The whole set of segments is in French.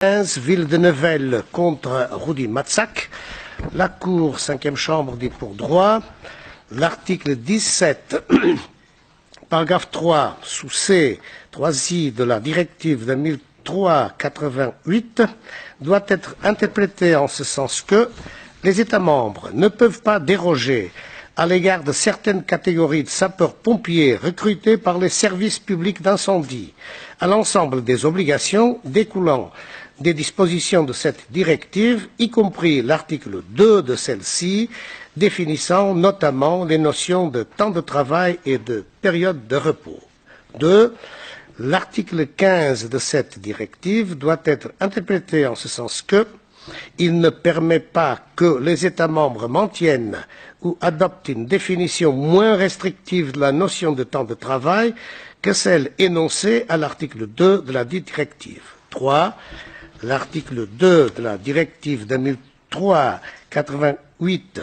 15, Ville de Nevele contre Rudy Matzak. La Cour, 5e chambre, dit pour droit. L'article 17, paragraphe 3, sous C, 3I de la directive 2003/88, doit être interprété en ce sens que les États membres ne peuvent pas déroger à l'égard de certaines catégories de sapeurs-pompiers recrutés par les services publics d'incendie à l'ensemble des obligations découlant des dispositions de cette directive, y compris l'article 2 de celle-ci, définissant notamment les notions de temps de travail et de période de repos. 2. L'article 15 de cette directive doit être interprété en ce sens que il ne permet pas que les États membres maintiennent ou adoptent une définition moins restrictive de la notion de temps de travail que celle énoncée à l'article 2 de la dite directive. 3. L'article 2 de la directive 2003/88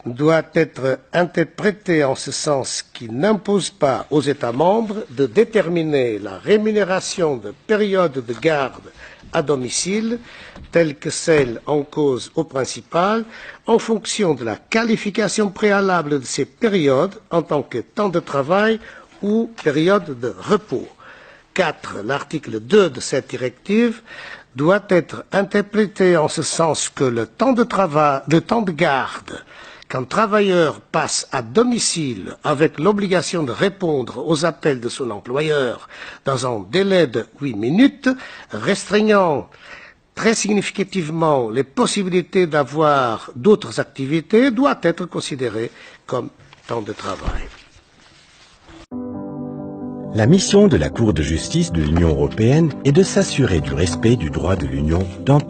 doit être interprété en ce sens qu'il n'impose pas aux États membres de déterminer la rémunération de périodes de garde à domicile, telle que celle en cause au principal, en fonction de la qualification préalable de ces périodes en tant que temps de travail ou période de repos. 4. L'article 2 de cette directive doit être interprété en ce sens que le temps de garde qu'un travailleur passe à domicile avec l'obligation de répondre aux appels de son employeur dans un délai de 8 minutes, restreignant très significativement les possibilités d'avoir d'autres activités, doit être considéré comme temps de travail. La mission de la Cour de justice de l'Union européenne est de s'assurer du respect du droit de l'Union dans